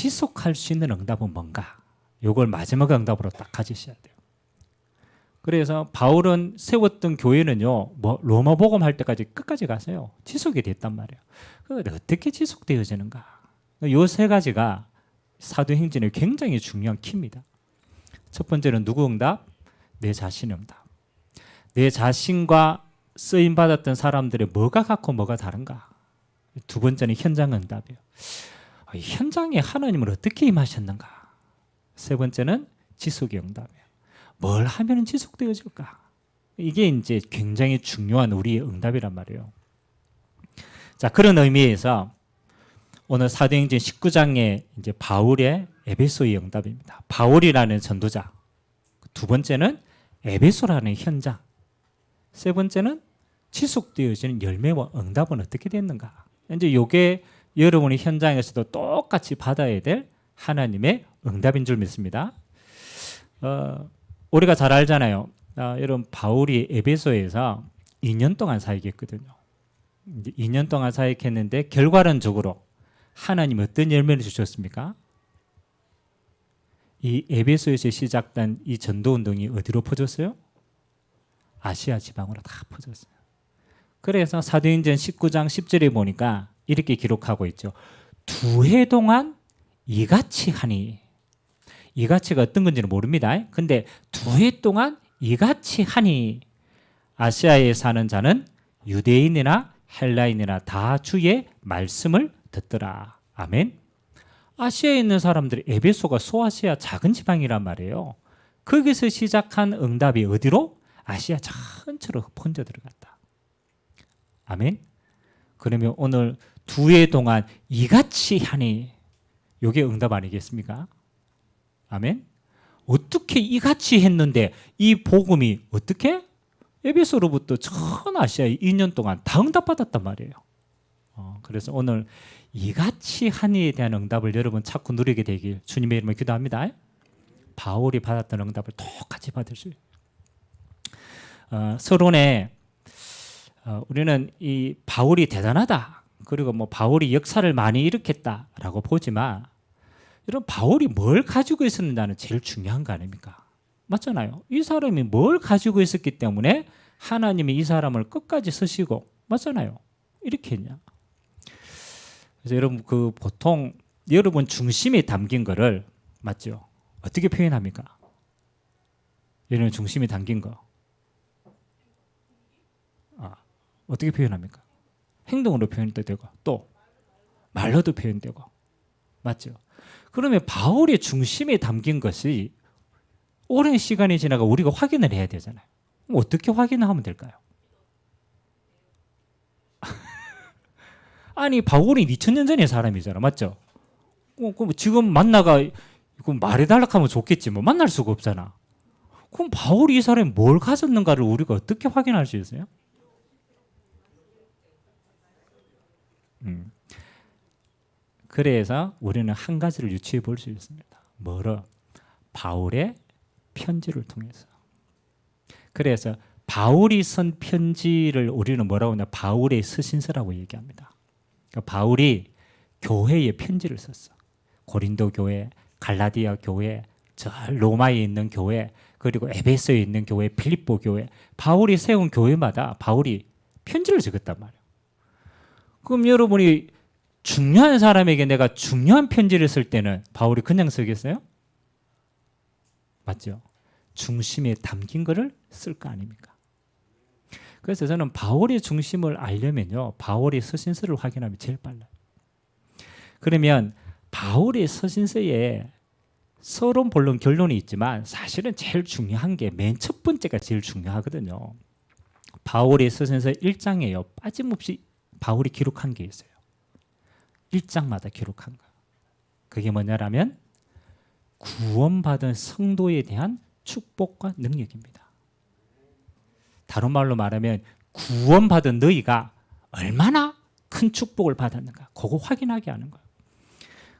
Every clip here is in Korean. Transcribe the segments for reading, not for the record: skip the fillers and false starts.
지속할 수 있는 응답은 뭔가? 이걸 마지막 응답으로 딱 가지셔야 돼요. 그래서 바울은 세웠던 교회는요, 뭐 로마 복음 할 때까지 끝까지 가서요 지속이 됐단 말이에요. 그걸 어떻게 지속되어지는가? 이 세 가지가 사도행전의 굉장히 중요한 키입니다. 첫 번째는 누구 응답? 내 자신 응답. 내 자신과 쓰임 받았던 사람들의 뭐가 같고 뭐가 다른가? 두 번째는 현장 응답이에요. 현장에 하나님을 어떻게 임하셨는가? 세 번째는 지속의 응답이에요. 뭘 하면 지속되어질까? 이게 이제 굉장히 중요한 우리의 응답이란 말이에요. 자, 그런 의미에서 오늘 사도행전 19장에 이제 바울의 에베소의 응답입니다. 바울이라는 전도자. 두 번째는 에베소라는 현장. 세 번째는 지속되어지는 열매와 응답은 어떻게 됐는가? 이제 이게 여러분이 현장에서도 똑같이 받아야 될 하나님의 응답인 줄 믿습니다. 우리가 잘 알잖아요. 여러분 바울이 에베소에서 2년 동안 사역했거든요. 2년 동안 사역했는데 결과론적으로 하나님 어떤 열매를 주셨습니까? 이 에베소에서 시작된 이 전도운동이 어디로 퍼졌어요? 아시아 지방으로 다 퍼졌어요. 그래서 사도행전 19장 10절에 보니까 이렇게 기록하고 있죠. 2해 동안 이같이 하니. 이같이가 어떤 건지는 모릅니다. 근데 2해 동안 이같이 하니 아시아에 사는 자는 유대인이나 헬라인이나 다 주의 말씀을 듣더라. 아멘. 아시아에 있는 사람들이 에베소가 소아시아 작은 지방이란 말이에요. 거기서 시작한 응답이 어디로? 아시아 전체로 번져 들어갔다. 아멘. 그러면 오늘 2해 동안 이같이 하니 이게 응답 아니겠습니까? 아멘. 어떻게 이같이 했는데 이 복음이 어떻게? 에베소로부터 전 아시아에 2년 동안 다 응답받았단 말이에요. 그래서 오늘 이같이 하니에 대한 응답을 여러분 자꾸 누리게 되길 주님의 이름으로 기도합니다. 바울이 받았던 응답을 똑같이 받을 수 있어요. 서론에 우리는 이 바울이 대단하다. 그리고 뭐 바울이 역사를 많이 일으켰다라고 보지만 여러분 바울이 뭘 가지고 있었느냐는 제일 중요한 거 아닙니까? 맞잖아요. 이 사람이 뭘 가지고 있었기 때문에 하나님이 이 사람을 끝까지 쓰시고 맞잖아요. 이렇게 했냐? 그래서 여러분 보통 여러분 중심에 담긴 거를 맞죠? 어떻게 표현합니까? 여러분 중심에 담긴 거 어떻게 표현합니까? 행동으로 표현도 되고 또 말로도 표현되고 맞죠? 그러면 바울의 중심에 담긴 것이 오랜 시간이 지나가 우리가 확인을 해야 되잖아요. 그럼 어떻게 확인하면 될까요? 아니 바울이 2000년 전의 사람이잖아. 맞죠? 그럼 지금 만나가 말해달라고 하면 좋겠지 뭐 만날 수가 없잖아. 그럼 바울이 이 사람이 뭘 가졌는가를 우리가 어떻게 확인할 수 있어요? 그래서 우리는 한 가지를 유추해 볼 수 있습니다. 뭐로? 바울의 편지를 통해서. 그래서 바울이 쓴 편지를 우리는 뭐라고 하냐? 바울의 서신서라고 얘기합니다. 그러니까 바울이 교회에 편지를 썼어. 고린도 교회, 갈라디아 교회, 저 로마에 있는 교회, 그리고 에베소에 있는 교회, 필립보 교회. 바울이 세운 교회마다 바울이 편지를 적었단 말이에요. 그럼 여러분이 중요한 사람에게 내가 중요한 편지를 쓸 때는 바울이 그냥 쓰겠어요? 맞죠? 중심에 담긴 거를 쓸 거 아닙니까? 그래서 저는 바울의 중심을 알려면요, 바울의 서신서를 확인하면 제일 빨라요. 그러면 바울의 서신서에 서론, 본론, 결론이 있지만 사실은 제일 중요한 게 맨 첫 번째가 제일 중요하거든요. 바울의 서신서 1장에요. 빠짐없이 바울이 기록한 게 있어요. 1장마다 기록한 거. 그게 뭐냐라면 구원받은 성도에 대한 축복과 능력입니다. 다른 말로 말하면 구원받은 너희가 얼마나 큰 축복을 받았는가 그거 확인하게 하는 거예요.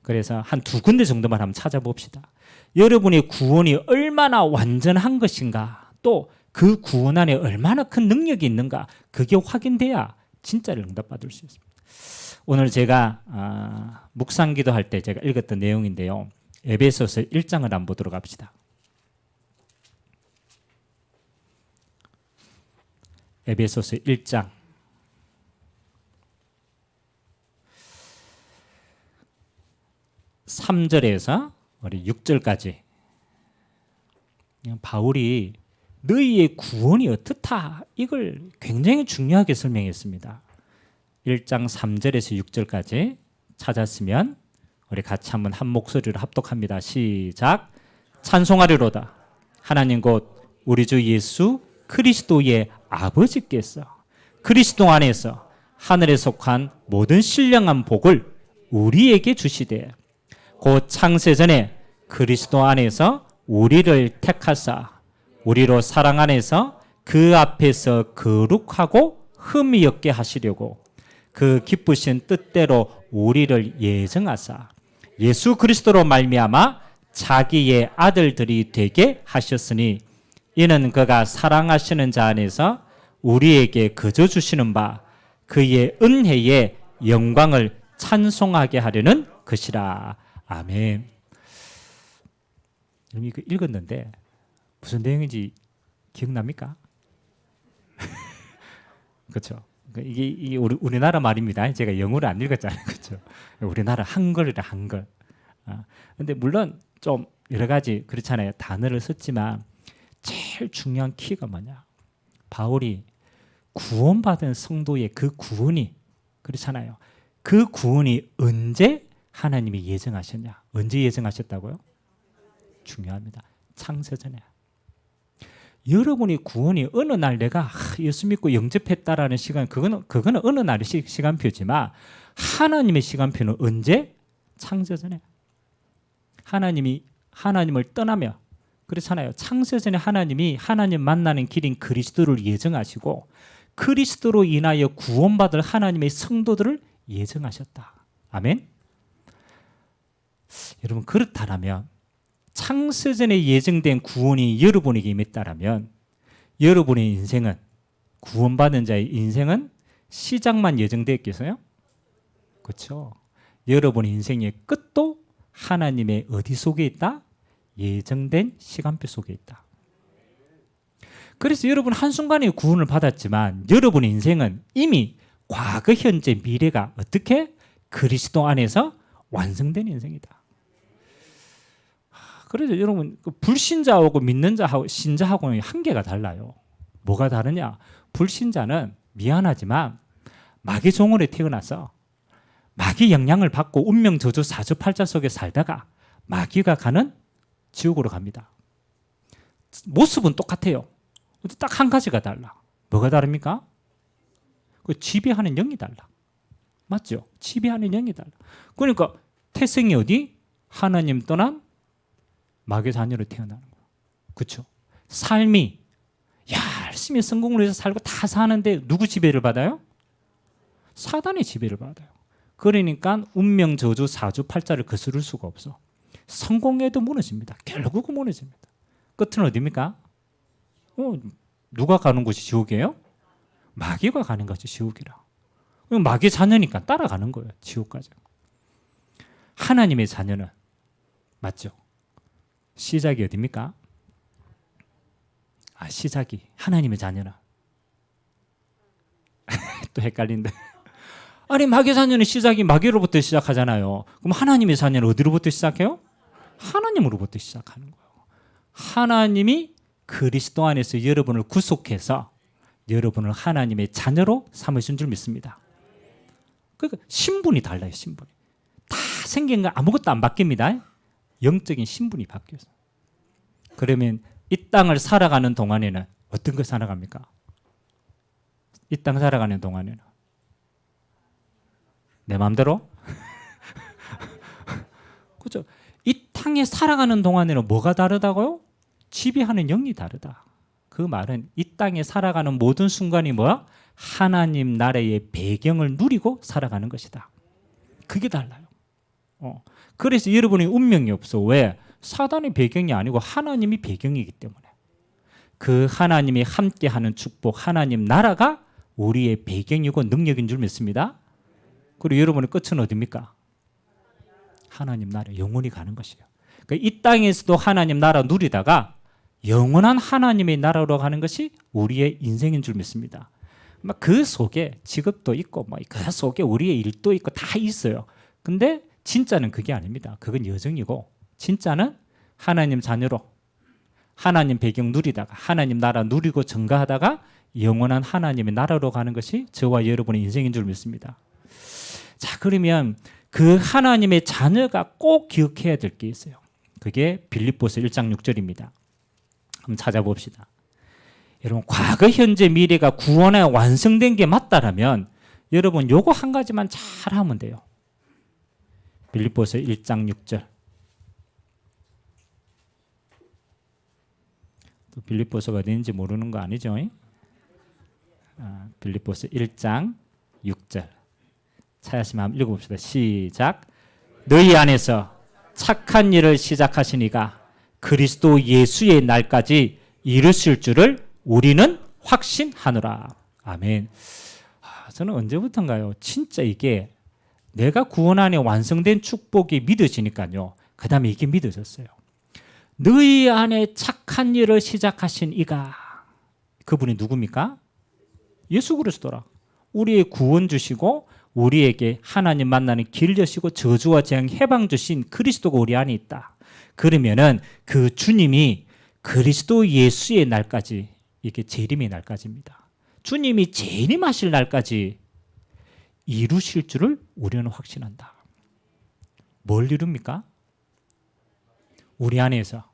그래서 한 2군데 정도만 한번 찾아봅시다. 여러분의 구원이 얼마나 완전한 것인가 또 그 구원 안에 얼마나 큰 능력이 있는가 그게 확인돼야 진짜를 응답받을 수 있습니다. 오늘 제가 묵상기도 할 때 제가 읽었던 내용인데요. 에베소서 1장을 한번 보도록 합시다. 에베소서 1장 3절에서 우리 6절까지 바울이 너희의 구원이 어떻다 이걸 굉장히 중요하게 설명했습니다. 1장 3절에서 6절까지 찾았으면 우리 같이 한번 한 목소리로 합독합니다. 시작. 찬송하리로다. 하나님 곧 우리 주 예수 그리스도의 아버지께서 그리스도 안에서 하늘에 속한 모든 신령한 복을 우리에게 주시되 곧 창세전에 그리스도 안에서 우리를 택하사 우리로 사랑 안에서 그 앞에서 거룩하고 흠이 없게 하시려고 그 기쁘신 뜻대로 우리를 예정하사 예수 그리스도로 말미암아 자기의 아들들이 되게 하셨으니 이는 그가 사랑하시는 자 안에서 우리에게 거저 주시는 바 그의 은혜의 영광을 찬송하게 하려는 것이라. 아멘. 이거 읽었는데 무슨 내용인지 기억납니까? 그렇죠. 이게 우리나라 말입니다. 제가 영어를 안 읽었잖아요. 그렇죠. 우리나라 한글이라 한글. 근데 물론 좀 여러 가지 그렇잖아요. 단어를 썼지만 제일 중요한 키가 뭐냐? 바울이 구원받은 성도의 그 구원이 그렇잖아요. 그 구원이 언제 하나님이 예정하셨냐? 언제 예정하셨다고요? 중요합니다. 창세전에. 여러분이 구원이 어느 날 내가 예수 믿고 영접했다라는 시간 그거는 어느 날의 시간표지만 하나님의 시간표는 언제? 창세전에. 하나님을 떠나며 그렇잖아요. 창세전에 하나님이 하나님 만나는 길인 그리스도를 예정하시고 그리스도로 인하여 구원받을 하나님의 성도들을 예정하셨다. 아멘. 여러분 그렇다면 창세전에 예정된 구원이 여러분에게 임했다라면 여러분의 인생은 구원받은 자의 인생은 시작만 예정되어 있겠어요? 그렇죠. 여러분의 인생의 끝도 하나님의 어디 속에 있다? 예정된 시간표 속에 있다. 그래서 여러분 한순간에 구원을 받았지만 여러분의 인생은 이미 과거, 현재, 미래가 어떻게? 그리스도 안에서 완성된 인생이다. 그래서 여러분 불신자하고 믿는 자하고 신자하고는 한계가 달라요. 뭐가 다르냐? 불신자는 미안하지만 마귀 종으로 태어나서 마귀 영향을 받고 운명 저주 사주팔자 속에 살다가 마귀가 가는 지옥으로 갑니다. 모습은 똑같아요. 딱 한 가지가 달라. 뭐가 다릅니까? 그 지배하는 영이 달라. 맞죠? 지배하는 영이 달라. 그러니까 태생이 어디? 하나님 떠난 마귀 자녀로 태어나는 거예요. 그렇죠? 삶이 열심히 성공을 해서 살고 다 사는데 누구 지배를 받아요? 사단의 지배를 받아요. 그러니까 운명 저주 사주 팔자를 거스를 수가 없어. 성공해도 무너집니다. 결국은 무너집니다. 끝은 어디입니까? 누가 가는 곳이 지옥이에요? 마귀가 가는 것이 지옥이라. 마귀 자녀니까 따라가는 거예요. 지옥까지. 하나님의 자녀는 맞죠? 시작이 어디입니까? 시작이 하나님의 자녀는 또 헷갈린다. 아니 마귀 자녀는 시작이 마귀로부터 시작하잖아요. 그럼 하나님의 자녀는 어디로부터 시작해요? 하나님으로부터 시작하는 거예요. 하나님이 그리스도 안에서 여러분을 구속해서 여러분을 하나님의 자녀로 삼으신 줄 믿습니다. 그러니까 신분이 달라요. 신분이. 다 생긴 거 아무것도 안 바뀝니다. 영적인 신분이 바뀌어서. 그러면 이 땅을 살아가는 동안에는 어떤 걸 살아갑니까? 이 땅 살아가는 동안에는 내 마음대로? 그렇죠? 이 땅에 살아가는 동안에는 뭐가 다르다고요? 지배하는 영이 다르다. 그 말은 이 땅에 살아가는 모든 순간이 뭐야? 하나님 나라의 배경을 누리고 살아가는 것이다. 그게 달라요. 그래서 여러분의 운명이 없어. 왜? 사단의 배경이 아니고 하나님이 배경이기 때문에. 그 하나님이 함께하는 축복, 하나님 나라가 우리의 배경이고 능력인 줄 믿습니다. 그리고 여러분의 끝은 어디입니까? 하나님 나라 영원히 가는 것이에요. 그러니까 이 땅에서도 하나님 나라 누리다가 영원한 하나님의 나라로 가는 것이 우리의 인생인 줄 믿습니다. 그 속에 직업도 있고 그 속에 우리의 일도 있고 다 있어요. 근데 진짜는 그게 아닙니다. 그건 여정이고 진짜는 하나님 자녀로 하나님 배경 누리다가 하나님 나라 누리고 증가하다가 영원한 하나님의 나라로 가는 것이 저와 여러분의 인생인 줄 믿습니다. 자, 그러면 그 하나님의 자녀가 꼭 기억해야 될 게 있어요. 그게 빌립보서 1장 6절입니다. 한번 찾아봅시다. 여러분, 과거, 현재, 미래가 구원에 완성된 게 맞다라면 여러분 요거 한 가지만 잘 하면 돼요. 빌립보서 1장 6절. 또 빌립보서가 어디인지 모르는 거 아니죠? 빌립보서 1장 6절. 찾았으면 한번 읽어봅시다. 시작. 너희 안에서 착한 일을 시작하시니가 그리스도 예수의 날까지 이루실 줄을 우리는 확신하노라. 아멘. 저는 언제부턴가요? 진짜 이게 내가 구원 안에 완성된 축복이 믿어지니까요. 그 다음에 이게 믿어졌어요. 너희 안에 착한 일을 시작하신 이가, 그분이 누굽니까? 예수 그리스도라. 우리의 구원 주시고 우리에게 하나님 만나는 길 여시고 저주와 재앙 해방 주신 그리스도가 우리 안에 있다. 그러면은 그 주님이 그리스도 예수의 날까지, 이게 재림의 날까지입니다. 주님이 재림하실 날까지 이루실 줄을 우리는 확신한다. 뭘 이룹니까? 우리 안에서,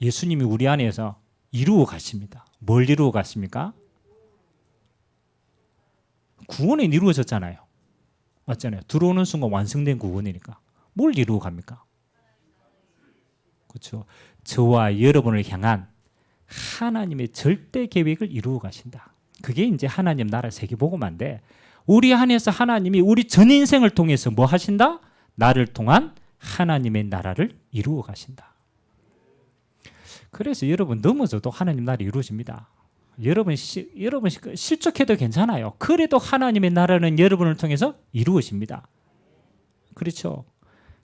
예수님이 우리 안에서 이루어 가십니다. 뭘 이루어 가십니까? 구원이 이루어졌잖아요. 맞잖아요. 들어오는 순간 완성된 구원이니까. 뭘 이루어 갑니까? 그렇죠. 저와 여러분을 향한 하나님의 절대 계획을 이루어 가신다. 그게 이제 하나님 나라 세계복음화인데, 우리 안에서 하나님이 우리 전 인생을 통해서 뭐 하신다? 나를 통한 하나님의 나라를 이루어 가신다. 그래서 여러분 넘어져도 하나님 나라 이루어집니다. 여러분 실족해도 괜찮아요. 그래도 하나님의 나라는 여러분을 통해서 이루어집니다. 그렇죠?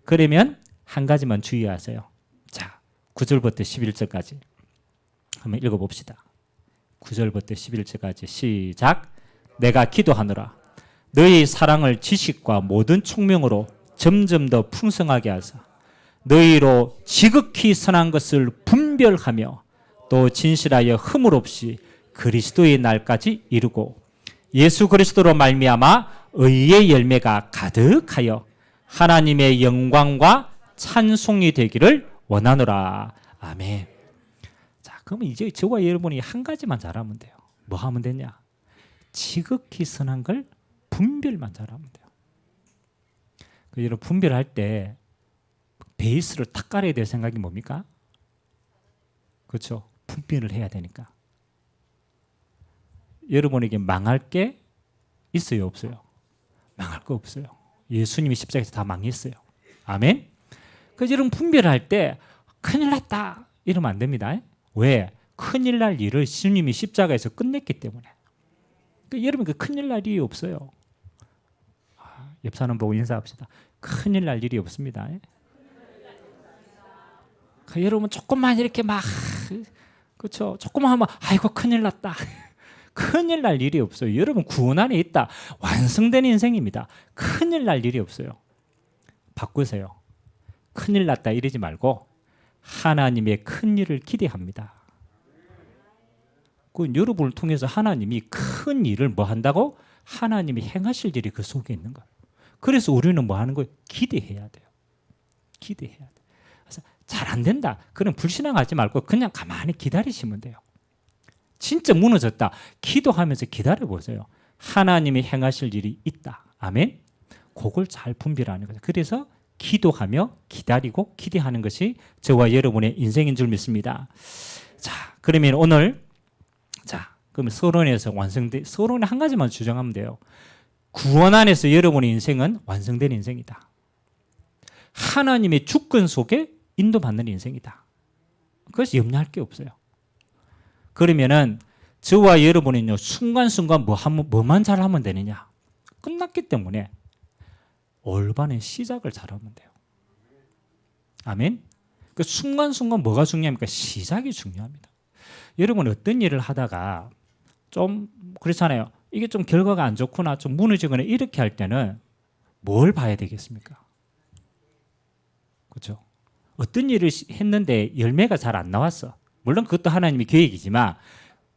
그러면 한 가지만 주의하세요. 자, 9절부터 11절까지 한번 읽어봅시다. 9절부터 11절까지 시작. 내가 기도하노라. 너희 사랑을 지식과 모든 총명으로 점점 더 풍성하게 하사 너희로 지극히 선한 것을 분별하며 또 진실하여 흠을 없이 그리스도의 날까지 이루고 예수 그리스도로 말미암아 의의 열매가 가득하여 하나님의 영광과 찬송이 되기를 원하노라. 아멘. 자, 그러면 이제 저와 여러분이 한 가지만 잘하면 돼요. 뭐 하면 되냐? 지극히 선한 걸 분별만 잘하면 돼요. 여러분 분별할 때 베이스를 탁 깔아야 될 생각이 뭡니까? 그렇죠. 분별을 해야 되니까. 여러분에게 망할 게 있어요, 없어요? 망할 거 없어요. 예수님이 십자가에서 다 망했어요. 아멘. 그래서 여러분 분별할 때 큰일 났다 이러면 안 됩니다. 왜? 큰일 날 일을 주님이 십자가에서 끝냈기 때문에. 그러니까 여러분 그 큰일 날 일이 없어요. 옆 사람 보고 인사합시다. 큰일 날 일이 없습니다. 그러니까 여러분 조금만 이렇게 막 그렇죠. 조금만 하면 아이고 큰일 났다. 큰일 날 일이 없어요. 여러분 구원 안에 있다. 완성된 인생입니다. 큰일 날 일이 없어요. 바꾸세요. 큰일 났다 이러지 말고 하나님의 큰 일을 기대합니다. 그 여러분을 통해서 하나님이 큰 일을 뭐 한다고? 하나님이 행하실 일이 그 속에 있는 거예요. 그래서 우리는 뭐 하는 거예요? 기대해야 돼요. 기대해야 돼요. 그래서 잘 안 된다. 그럼 불신앙하지 말고 그냥 가만히 기다리시면 돼요. 진짜 무너졌다. 기도하면서 기다려보세요. 하나님이 행하실 일이 있다. 아멘. 그걸 잘 분별하는 거죠. 그래서 기도하며 기다리고 기대하는 것이 저와 여러분의 인생인 줄 믿습니다. 자, 그러면 오늘 그럼 서론에서 서론에 한 가지만 주장하면 돼요. 구원 안에서 여러분의 인생은 완성된 인생이다. 하나님의 주권 속에 인도받는 인생이다. 그래서 염려할 게 없어요. 그러면은 저와 여러분은요 순간순간 뭐만 잘하면 되느냐? 끝났기 때문에 올바른 시작을 잘하면 돼요. 아멘. 그 순간순간 뭐가 중요합니까? 시작이 중요합니다. 여러분 어떤 일을 하다가 좀 그렇잖아요. 이게 좀 결과가 안 좋거나 좀 무너지거나 이렇게 할 때는 뭘 봐야 되겠습니까? 그렇죠? 어떤 일을 했는데 열매가 잘 안 나왔어. 물론 그것도 하나님의 계획이지만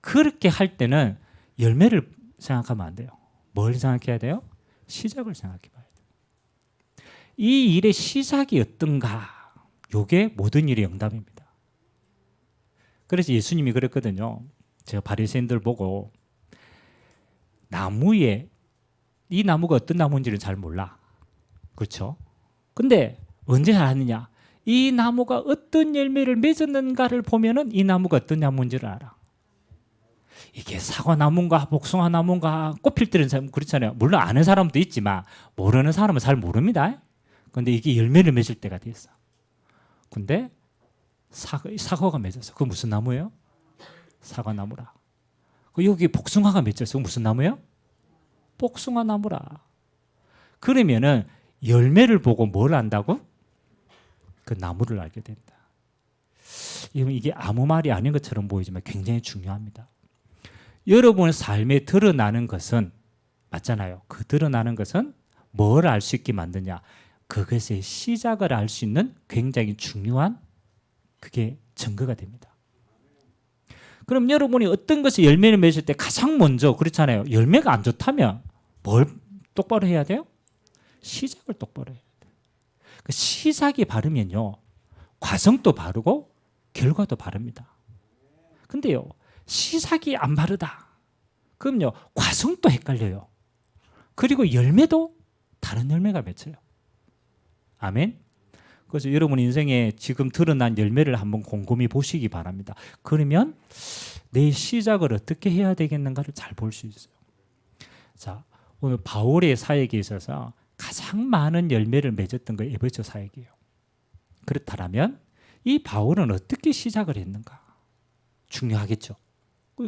그렇게 할 때는 열매를 생각하면 안 돼요. 뭘 생각해야 돼요? 시작을 생각해 봐야 돼요. 이 일의 시작이 어떤가? 이게 모든 일의 응답입니다. 그래서 예수님이 그랬거든요. 제가 바리새인들 보고 나무에 이 나무가 어떤 나무인지를 잘 몰라. 그렇죠? 근데 언제 알았느냐? 이 나무가 어떤 열매를 맺었는가를 보면은 이 나무가 어떤 나무인지를 알아. 이게 사과나무인가 복숭아나무인가 꽃필 때는 잘 그렇잖아요. 물론 아는 사람도 있지만 모르는 사람은 잘 모릅니다. 근데 이게 열매를 맺을 때가 됐어. 근데 사과가 맺었어. 그거 무슨 나무예요? 사과나무라. 여기 복숭아가 맺혔어. 그거 무슨 나무예요? 복숭아나무라. 그러면은 열매를 보고 뭘 안다고? 그 나무를 알게 된다. 이게 아무 말이 아닌 것처럼 보이지만 굉장히 중요합니다. 여러분 삶에 드러나는 것은 맞잖아요. 그 드러나는 것은 뭘 알 수 있게 만드냐? 그것의 시작을 알 수 있는 굉장히 중요한 그게 증거가 됩니다. 그럼 여러분이 어떤 것이 열매를 맺을 때 가장 먼저 그렇잖아요. 열매가 안 좋다면 뭘 똑바로 해야 돼요? 시작을 똑바로 해야 돼요. 그 시작이 바르면요. 과정도 바르고 결과도 바릅니다. 근데요. 시작이 안 바르다. 그럼요. 과정도 헷갈려요. 그리고 열매도 다른 열매가 맺혀요. 아멘. 그래서 여러분 인생에 지금 드러난 열매를 한번 곰곰이 보시기 바랍니다. 그러면 내 시작을 어떻게 해야 되겠는가를 잘 볼 수 있어요. 자, 오늘 바울의 사역에 있어서 가장 많은 열매를 맺었던 게 에베소 사역이에요. 그렇다면 이 바울은 어떻게 시작을 했는가? 중요하겠죠.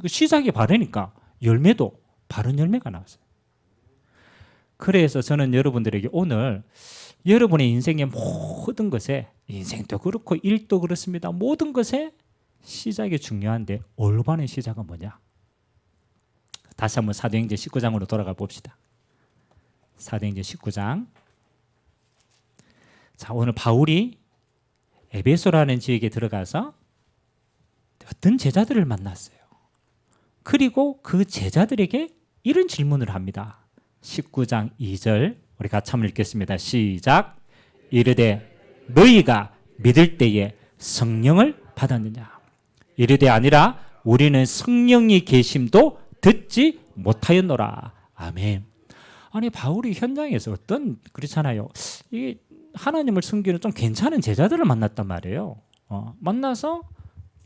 시작이 바르니까 열매도 바른 열매가 나왔어요. 그래서 저는 여러분들에게 오늘 여러분의 인생의 모든 것에 인생도 그렇고 일도 그렇습니다. 모든 것에 시작이 중요한데 올바른 시작은 뭐냐? 다시 한번 사도행전 19장으로 돌아가 봅시다. 사도행전 19장. 자, 오늘 바울이 에베소라는 지역에 들어가서 어떤 제자들을 만났어요. 그리고 그 제자들에게 이런 질문을 합니다. 19장 2절 우리 같이 한번 읽겠습니다. 시작. 이르되 너희가 믿을 때에 성령을 받았느냐? 이르되 아니라 우리는 성령이 계심도 듣지 못하였노라. 아멘. 아니 바울이 현장에서 어떤 그렇잖아요. 이 하나님을 섬기는 좀 괜찮은 제자들을 만났단 말이에요. 만나서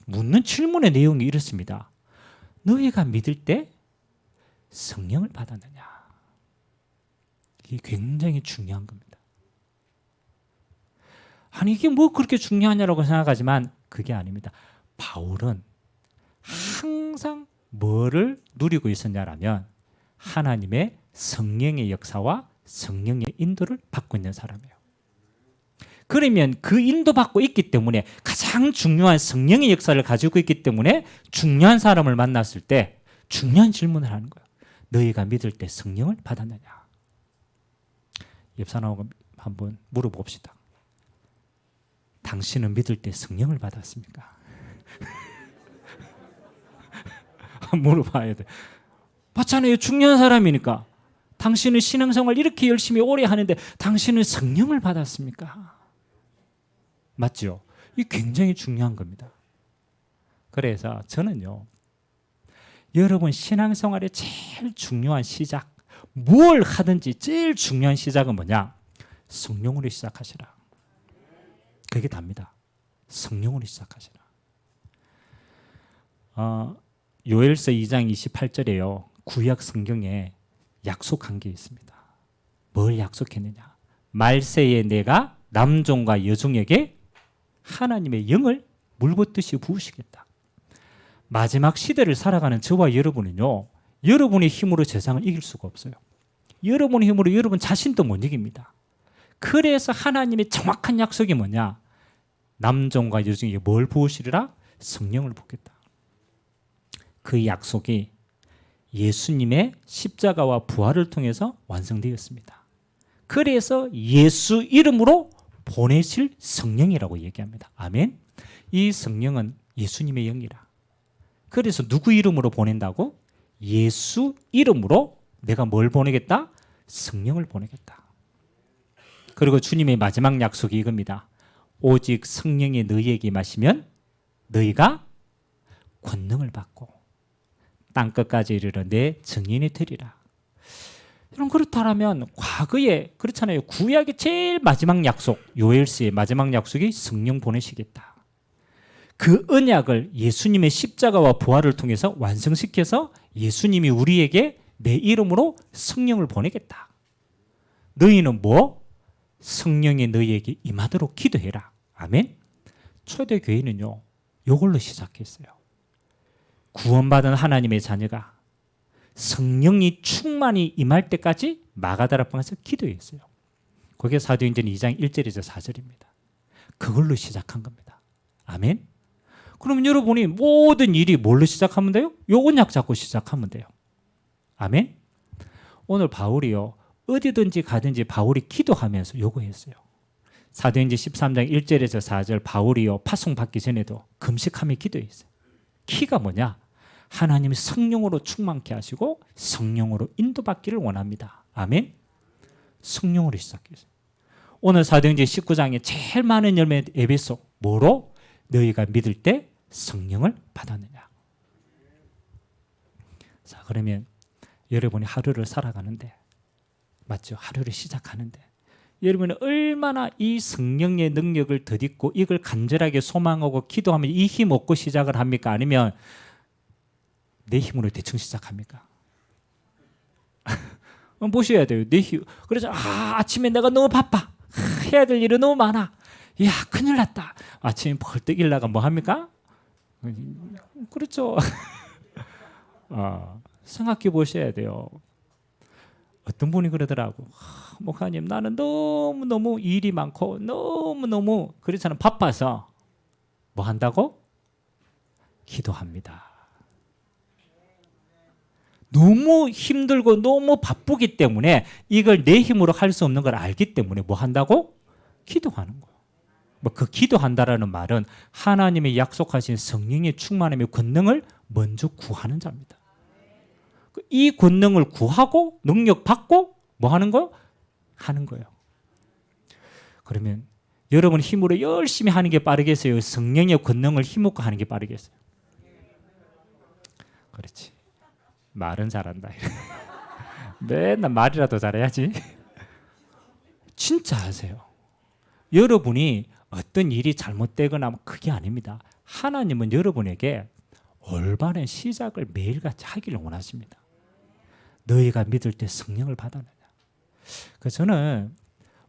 묻는 질문의 내용이 이렇습니다. 너희가 믿을 때 성령을 받았느냐? 이게 굉장히 중요한 겁니다. 아니 이게 뭐 그렇게 중요하냐라고 생각하지만 그게 아닙니다. 바울은 항상 뭐를 누리고 있었냐라면 하나님의 성령의 역사와 성령의 인도를 받고 있는 사람이에요. 그러면 그 인도받고 있기 때문에 가장 중요한 성령의 역사를 가지고 있기 때문에 중요한 사람을 만났을 때 중요한 질문을 하는 거예요. 너희가 믿을 때 성령을 받았느냐? 옆 사람하고 한번 물어봅시다. 당신은 믿을 때 성령을 받았습니까? 물어봐야 돼. 맞잖아요. 중요한 사람이니까. 당신은 신앙생활 이렇게 열심히 오래 하는데 당신은 성령을 받았습니까? 맞죠? 이게 굉장히 중요한 겁니다. 그래서 저는요. 여러분 신앙생활의 제일 중요한 시작, 뭘 하든지 제일 중요한 시작은 뭐냐? 성령으로 시작하시라. 그게 답니다. 성령으로 시작하시라. 요엘서 2장 28절에요. 구약 성경에 약속한 게 있습니다. 뭘 약속했느냐? 말세에 내가 남종과 여종에게 하나님의 영을 물붓듯이 부으시겠다. 마지막 시대를 살아가는 저와 여러분은요. 여러분의 힘으로 세상을 이길 수가 없어요. 여러분의 힘으로 여러분 자신도 못 이깁니다. 그래서 하나님의 정확한 약속이 뭐냐? 남종과 여종에게 뭘 부으시리라? 성령을 붓겠다. 그 약속이 예수님의 십자가와 부활을 통해서 완성되었습니다. 그래서 예수 이름으로 보내실 성령이라고 얘기합니다. 아멘. 이 성령은 예수님의 영이라. 그래서 누구 이름으로 보낸다고? 예수 이름으로 내가 뭘 보내겠다? 성령을 보내겠다. 그리고 주님의 마지막 약속이 이겁니다. 오직 성령이 너희에게 임하시면 너희가 권능을 받고 땅끝까지 이르러 내 증인이 되리라. 여러분, 그렇다면 과거에 그렇잖아요. 구약의 제일 마지막 약속, 요엘서의 마지막 약속이 성령 보내시겠다. 그 언약을 예수님의 십자가와 부활을 통해서 완성시켜서 예수님이 우리에게 내 이름으로 성령을 보내겠다. 너희는 뭐? 성령이 너희에게 임하도록 기도해라. 아멘. 초대교회는요, 이걸로 시작했어요. 구원받은 하나님의 자녀가 성령이 충만히 임할 때까지 마가다락방에서 기도했어요. 그게 사도행전 2장 1절에서 4절입니다. 그걸로 시작한 겁니다. 아멘. 그러면 여러분이 모든 일이 뭘로 시작하면 돼요? 요 언약 잡고 시작하면 돼요. 아멘. 오늘 바울이요, 어디든지 가든지 바울이 기도하면서 요거 했어요. 사도행전 13장 1절에서 4절 바울이요, 파송받기 전에도 금식하며 기도했어요. 키가 뭐냐? 하나님이 성령으로 충만케 하시고 성령으로 인도받기를 원합니다. 아멘. 성령으로 시작했어요. 오늘 사도행전 19장에 제일 많은 열매 에베소, 뭐로? 너희가 믿을 때 성령을 받았느냐. 자, 그러면 여러분이 하루를 살아가는데, 맞죠? 하루를 시작하는데 여러분이 얼마나 이 성령의 능력을 덧입고 이걸 간절하게 소망하고 기도하면 이 힘 얻고 시작을 합니까? 아니면 내 힘으로 대충 시작합니까? 보셔야 돼요. 내 힘. 그래서 아침에 내가 너무 바빠. 해야 될 일이 너무 많아. 야, 큰일 났다. 아침에 벌떡 일어나가 뭐 합니까? 그렇죠. 생각해 보셔야 돼요. 어떤 분이 그러더라고. 목사님, 나는 너무너무 일이 많고 너무너무 그렇잖아. 바빠서 뭐 한다고? 기도합니다. 너무 힘들고 너무 바쁘기 때문에 이걸 내 힘으로 할 수 없는 걸 알기 때문에 뭐 한다고? 기도하는 거예요. 그 기도한다라는 말은 하나님의 약속하신 성령의 충만함의 권능을 먼저 구하는 자입니다. 이 권능을 구하고 능력 받고 뭐 하는 거요? 하는 거예요. 그러면 여러분 힘으로 열심히 하는 게 빠르겠어요? 성령의 권능을 힘먹고 하는 게 빠르겠어요? 그렇지. 말은 잘한다. 맨날 말이라도 잘해야지. 진짜 하세요. 여러분이 어떤 일이 잘못되거나 그게 아닙니다. 하나님은 여러분에게 올바른 시작을 매일같이 하기를 원하십니다. 너희가 믿을 때 성령을 받아내냐. 그래서 저는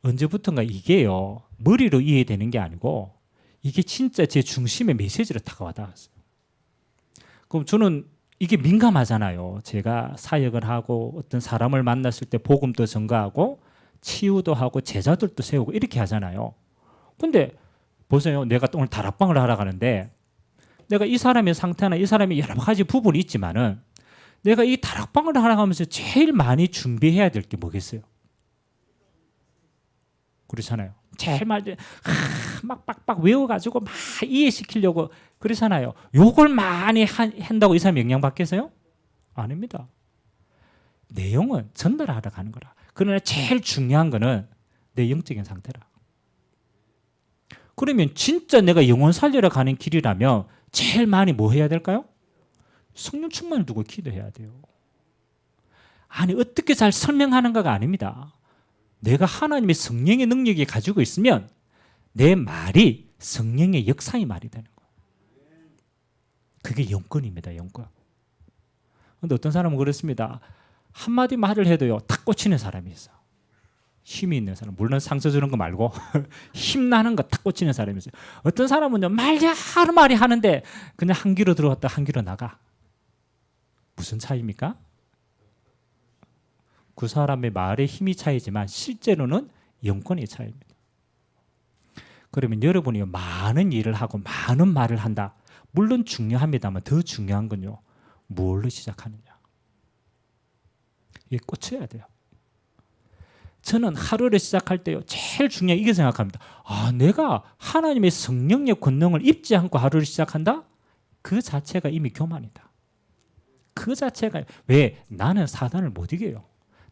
언제부턴가 이게요, 머리로 이해되는 게 아니고 이게 진짜 제 중심의 메시지로 다가와닿았어요. 그럼 저는 이게 민감하잖아요. 제가 사역을 하고 어떤 사람을 만났을 때 복음도 전가하고 치유도 하고 제자들도 세우고 이렇게 하잖아요. 근데 보세요. 내가 오늘 다락방을 하러 가는데 내가 이 사람의 상태나 이 사람의 여러 가지 부분이 있지만은 내가 이 다락방을 하러 가면서 제일 많이 준비해야 될 게 뭐겠어요? 그렇잖아요. 제일 많이 막 빡빡 외워가지고 막 이해시키려고 그러잖아요. 요걸 많이 한다고 이 사람이 영향받겠어요? 아닙니다. 내용은 전달하러 가는 거라. 그러나 제일 중요한 거는 내 영적인 상태라. 그러면 진짜 내가 영혼 살리러 가는 길이라면 제일 많이 뭐 해야 될까요? 성령 충만을 두고 기도해야 돼요. 아니 어떻게 잘 설명하는가가 아닙니다. 내가 하나님의 성령의 능력이 가지고 있으면 내 말이 성령의 역사의 말이 되는 거예요. 그게 영권입니다. 영권. 그런데 어떤 사람은 그렇습니다. 한마디 말을 해도요 탁 꽂히는 사람이 있어. 힘이 있는 사람. 물론 상처 주는 거 말고 힘나는 거 탁 꽂히는 사람이 있어요. 어떤 사람은요 말야 하루 말이 하는데 그냥 한 귀로 들어갔다 한 귀로 나가. 무슨 차이입니까? 그 사람의 말에 힘이 차이지만 실제로는 영권의 차이입니다. 그러면 여러분이 많은 일을 하고 많은 말을 한다. 물론 중요합니다만 더 중요한 건요. 뭘로 시작하느냐. 이게 꽂혀야 돼요. 저는 하루를 시작할 때요. 제일 중요한 이게 생각합니다. 내가 하나님의 성령의 권능을 입지 않고 하루를 시작한다? 그 자체가 이미 교만이다. 그 자체가 왜? 나는 사단을 못 이겨요.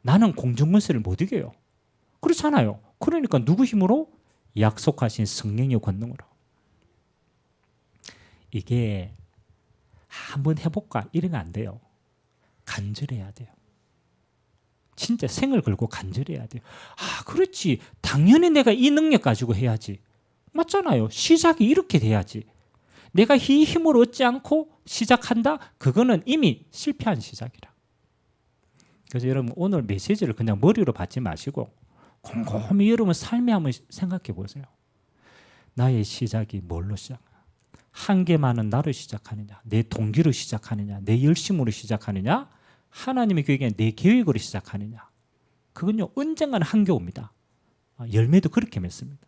나는 공중권세를 못 이겨요. 그렇잖아요. 그러니까 누구 힘으로? 약속하신 성령의 권능으로. 이게 한번 해볼까? 이러면 안 돼요. 간절해야 돼요. 진짜 생을 걸고 간절해야 돼요. 그렇지. 당연히 내가 이 능력 가지고 해야지. 맞잖아요. 시작이 이렇게 돼야지. 내가 이 힘을 얻지 않고 시작한다? 그거는 이미 실패한 시작이라. 그래서 여러분 오늘 메시지를 그냥 머리로 받지 마시고 곰곰이 여러분 삶에 한번 생각해 보세요. 나의 시작이 뭘로 시작하냐? 한계만은 나로 시작하느냐? 내 동기로 시작하느냐? 내 열심으로 시작하느냐? 하나님의 계획에 내 계획으로 시작하느냐? 그건요 언젠가는 한계 옵니다. 열매도 그렇게 맺습니다.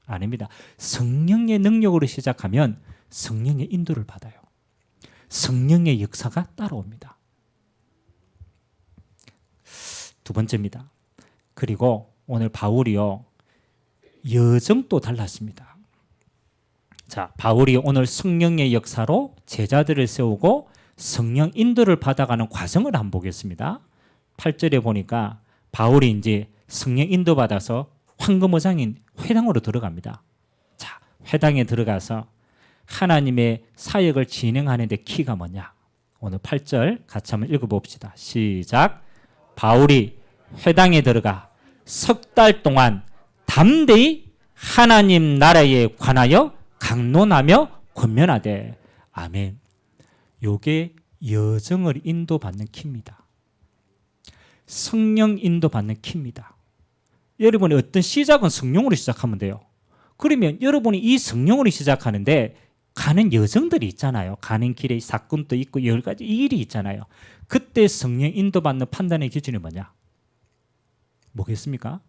아닙니다. 성령의 능력으로 시작하면 성령의 인도를 받아요. 성령의 역사가 따라옵니다. 두 번째입니다. 그리고 오늘 바울이요 여정도 달랐습니다. 자, 바울이 오늘 성령의 역사로 제자들을 세우고 성령 인도를 받아가는 과정을 한번 보겠습니다. 8절에 보니까 바울이 이제 성령 인도 받아서 황금어장인 회당으로 들어갑니다. 자, 회당에 들어가서 하나님의 사역을 진행하는 데 키가 뭐냐? 오늘 8절 같이 한번 읽어봅시다. 시작. 바울이 회당에 들어가 석 달 동안 담대히 하나님 나라에 관하여 강론하며 권면하되. 아멘. 요게 여정을 인도받는 키입니다. 성령 인도받는 키입니다. 여러분이 어떤 시작은 성령으로 시작하면 돼요. 그러면 여러분이 이 성령으로 시작하는데 가는 여정들이 있잖아요. 가는 길에 사건도 있고 여러 가지 일이 있잖아요. 그때 성령 인도받는 판단의 기준이 뭐냐? 뭐겠습니까?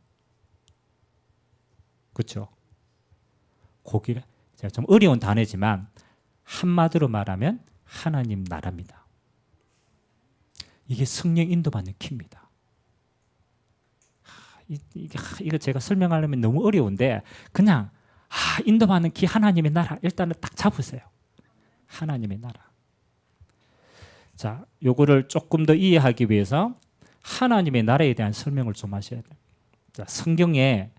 그렇죠? 고기를 제가 좀 어려운 단어지만 한마디로 말하면 하나님 나라입니다. 이게 성령 인도받는 키입니다. 이거 제가 설명하려면 너무 어려운데 그냥 인도받는 키 하나님의 나라 일단은 딱 잡으세요. 하나님의 나라. 자, 요거를 조금 더 이해하기 위해서 하나님의 나라에 대한 설명을 좀 하셔야 돼요. 자, 성경에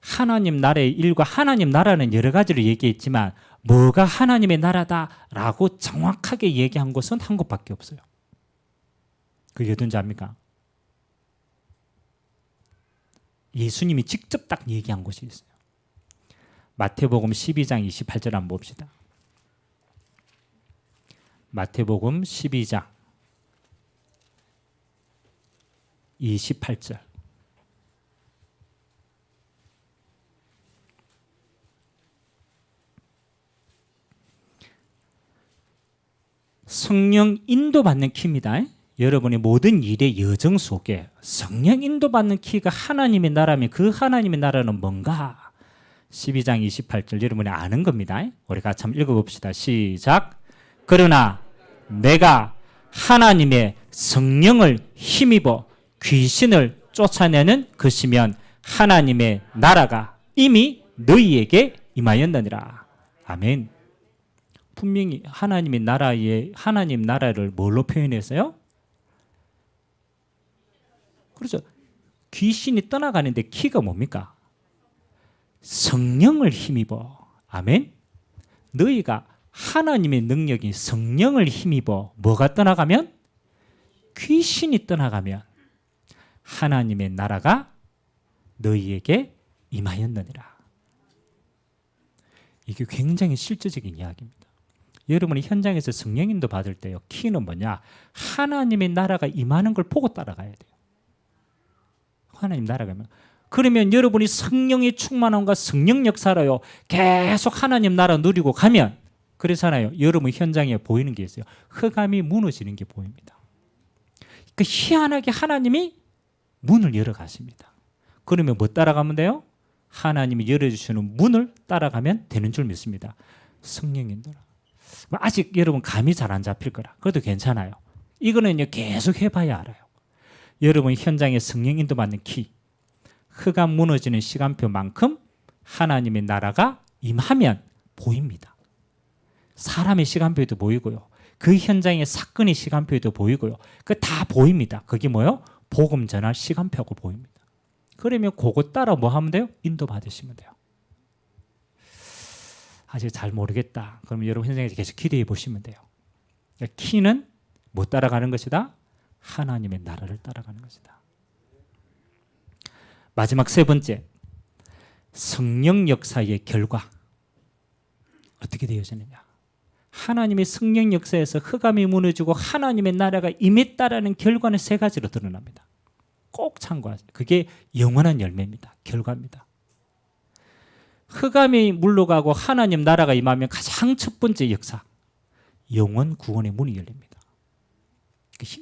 하나님 나라의 일과 하나님 나라는 여러 가지를 얘기했지만 뭐가 하나님의 나라다라고 정확하게 얘기한 것은 한 곳밖에 없어요. 그게 어딘지 압니까? 예수님이 직접 딱 얘기한 곳이 있어요. 마태복음 12장 28절 한번 봅시다. 마태복음 12장 28절. 성령 인도받는 키입니다. 여러분의 모든 일의 여정 속에 성령 인도받는 키가 하나님의 나라면 그 하나님의 나라는 뭔가? 12장 28절 여러분이 아는 겁니다. 우리 같이 한번 읽어봅시다. 시작. 그러나 내가 하나님의 성령을 힘입어 귀신을 쫓아내는 것이면 하나님의 나라가 이미 너희에게 임하였느니라. 아멘. 분명히 하나님의 나라에 하나님 나라를 뭘로 표현했어요? 그렇죠. 귀신이 떠나가는데 키가 뭡니까? 성령을 힘입어. 아멘. 너희가 하나님의 능력인 성령을 힘입어 뭐가 떠나가면? 귀신이 떠나가면 하나님의 나라가 너희에게 임하였느니라. 이게 굉장히 실제적인 이야기입니다. 여러분이 현장에서 성령인도 받을 때요, 키는 뭐냐? 하나님의 나라가 임하는 걸 보고 따라가야 돼요. 하나님 나라가 임하는. 그러면 여러분이 성령의 충만함과 성령 역사로요 계속 하나님 나라 누리고 가면 그렇잖아요. 여러분 현장에 보이는 게 있어요. 흑암이 무너지는 게 보입니다. 그 희한하게 하나님이 문을 열어가십니다. 그러면 뭐 따라가면 돼요? 하나님이 열어주시는 문을 따라가면 되는 줄 믿습니다. 성령 인도라. 아직 여러분 감이 잘 안 잡힐 거라. 그래도 괜찮아요. 이거는 계속 해봐야 알아요. 여러분 현장에 성령 인도받는 키, 흑암 무너지는 시간표만큼 하나님의 나라가 임하면 보입니다. 사람의 시간표에도 보이고요. 그 현장의 사건의 시간표에도 보이고요. 그 다 보입니다. 그게 뭐요? 복음 전할 시간표고 보입니다. 그러면 그거 따라 뭐 하면 돼요? 인도 받으시면 돼요. 아직 잘 모르겠다. 그러면 여러분 현장에서 계속 기대해 보시면 돼요. 키는 뭐 따라가는 것이다? 하나님의 나라를 따라가는 것이다. 마지막 세 번째, 성령 역사의 결과. 어떻게 되어지느냐? 하나님의 성령 역사에서 흑암이 무너지고 하나님의 나라가 임했다라는 결과는 세 가지로 드러납니다. 꼭 참고하세요. 그게 영원한 열매입니다. 결과입니다. 흑암이 물러가고 하나님 나라가 임하면 가장 첫 번째 역사, 영원 구원의 문이 열립니다.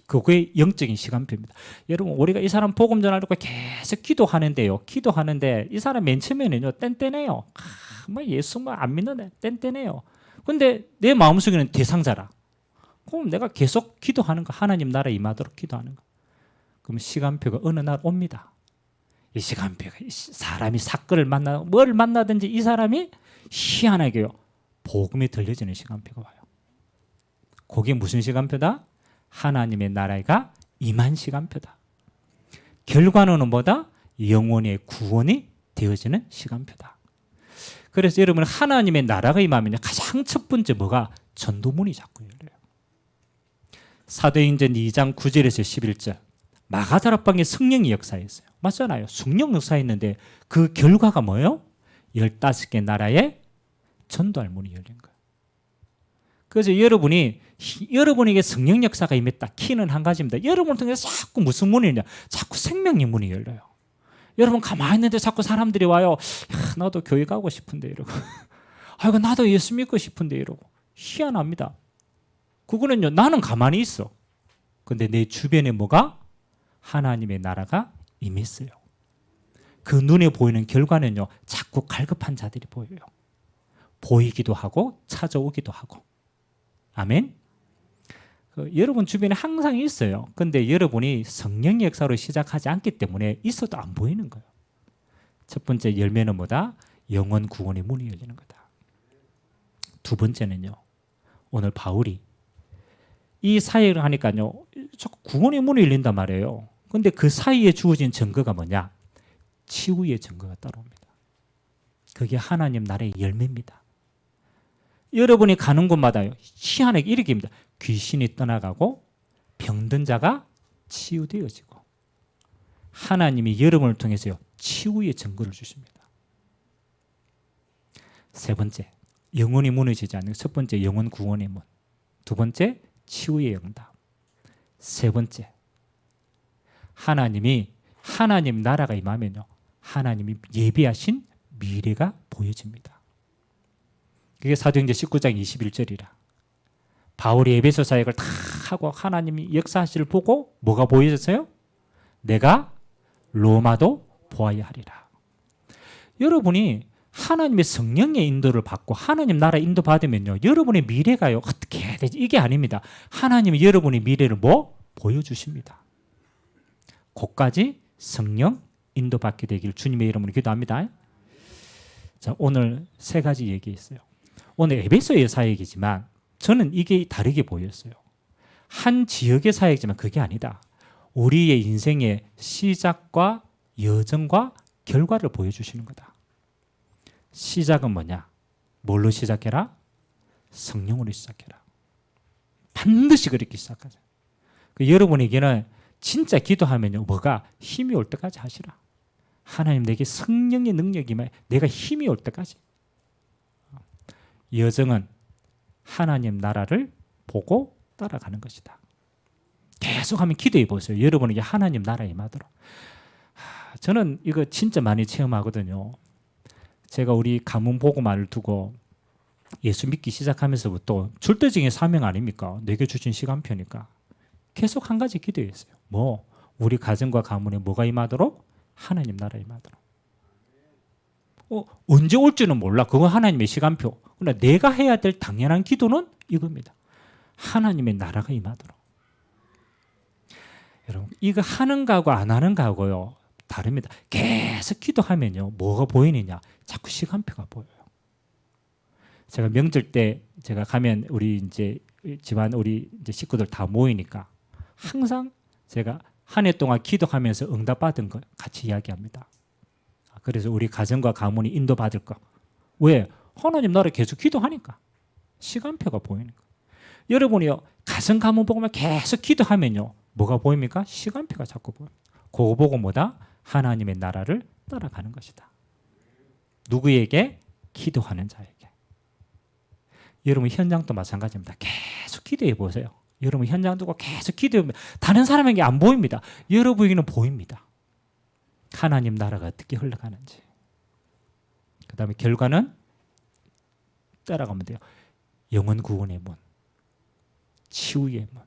그게 영적인 시간표입니다. 여러분 우리가 이 사람 복음 전하려고 계속 기도하는데요. 기도하는데 이 사람 맨 처음에는요 뗀뗀해요. 예수 안 믿는데 뗀뗀해요. 근데 내 마음속에는 대상자라. 그럼 내가 계속 기도하는 거, 하나님 나라 임하도록 기도하는 거. 그럼 시간표가 어느 날 옵니다. 이 시간표가 사람이 사건을 만나 뭘 만나든지 이 사람이 희한하게요 복음이 들려지는 시간표가 와요. 그게 무슨 시간표다? 하나님의 나라가 임한 시간표다. 결과는 뭐다? 영혼의 구원이 되어지는 시간표다. 그래서 여러분 하나님의 나라가 임하면 가장 첫 번째 뭐가? 전도문이 자꾸 열려요. 사도행전 2장 9절에서 11절 마가다락방에 성령이 역사했어요. 맞잖아요. 성령 역사했는데 그 결과가 뭐예요? 15개 나라에 전도할 문이 열린 거예요. 그래서 여러분에게 성령 역사가 임했다. 키는 한 가지입니다. 여러분을 통해서 자꾸 무슨 문이 열냐? 자꾸 생명의 문이 열려요. 여러분 가만히 있는데 자꾸 사람들이 와요. 야, 나도 교회 가고 싶은데 이러고. 아이고 나도 예수 믿고 싶은데 이러고. 희한합니다. 그거는요 나는 가만히 있어. 근데 내 주변에 뭐가? 하나님의 나라가 임했어요. 그 눈에 보이는 결과는요 자꾸 갈급한 자들이 보여요. 보이기도 하고 찾아오기도 하고. 아멘. 여러분 주변에 항상 있어요. 근데 여러분이 성령의 역사로 시작하지 않기 때문에 있어도 안 보이는 거예요. 첫 번째 열매는 뭐다? 영원 구원의 문이 열리는 거다. 두 번째는요. 오늘 바울이 이 사역을 하니까요. 자꾸 구원의 문이 열린단 말이에요. 근데 그 사이에 주어진 증거가 뭐냐? 치유의 증거가 따라옵니다. 그게 하나님 나라의 열매입니다. 여러분이 가는 곳마다요. 희한하게 이렇게 입니다. 귀신이 떠나가고 병든 자가 치유되어지고 하나님이 여러분을 통해서요. 치유의 증거를 주십니다. 세 번째, 영혼이 무너지지 않는 첫 번째 영혼 구원의 문. 두 번째, 치유의 응답. 세 번째, 하나님 나라가 임하면요. 하나님이 예비하신 미래가 보여집니다. 그게 사도행전 19장 21절이라. 바울이 에베소 사역을 다 하고 하나님이 역사하시를 보고 뭐가 보여졌어요? 내가 로마도 보아야 하리라. 여러분이 하나님의 성령의 인도를 받고 하나님 나라 인도 받으면요. 여러분의 미래가요. 어떻게 해야 되지? 이게 아닙니다. 하나님이 여러분의 미래를 뭐? 보여주십니다. 곧까지 성령 인도받게 되길 주님의 이름으로 기도합니다. 자, 오늘 세 가지 얘기했어요. 오늘 에베소의 사역이지만 저는 이게 다르게 보였어요. 한 지역의 사역이지만 그게 아니다. 우리의 인생의 시작과 여정과 결과를 보여주시는 거다. 시작은 뭐냐? 뭘로 시작해라? 성령으로 시작해라. 반드시 그렇게 시작하자. 여러분에게는 진짜 기도하면요. 뭐가? 힘이 올 때까지 하시라. 하나님 내게 성령의 능력이 내가 힘이 올 때까지. 여정은 하나님 나라를 보고 따라가는 것이다. 계속하면 기도해 보세요. 여러분에게 하나님 나라 임하도록. 저는 이거 진짜 많이 체험하거든요. 제가 우리 가문 복음화를 두고 예수 믿기 시작하면서부터 절대적인 사명 아닙니까? 내게 주신 시간표니까. 계속 한 가지 기도했어요. 우리 가정과 가문에 뭐가 임하도록? 하나님 나라 임하도록. 언제 올지는 몰라. 그건 하나님의 시간표. 그러나 내가 해야 될 당연한 기도는 이겁니다. 하나님의 나라가 임하도록. 여러분, 이거 하는 거하고 안 하는 거하고요 다릅니다. 계속 기도하면요 뭐가 보이느냐? 자꾸 시간표가 보여요. 제가 명절 때 제가 가면 우리 이제 집안 우리 이제 식구들 다 모이니까 항상 제가 한 해 동안 기도하면서 응답받은 거 같이 이야기합니다. 그래서 우리 가정과 가문이 인도받을 거. 왜? 하나님 나라 계속 기도하니까. 시간표가 보이니까. 여러분이요 가정 가문 보면 계속 기도하면요 뭐가 보입니까? 시간표가 자꾸 보입니다. 그거 보고 뭐다? 하나님의 나라를 따라가는 것이다. 누구에게? 기도하는 자에게. 여러분 현장도 마찬가지입니다. 계속 기도해 보세요. 여러분 현장 두고 계속 기도해 보면 다른 사람에게 안 보입니다. 여러분에게는 보입니다. 하나님 나라가 어떻게 흘러가는지. 그 다음에 결과는 따라가면 돼요. 영혼 구원의 문, 치유의 문,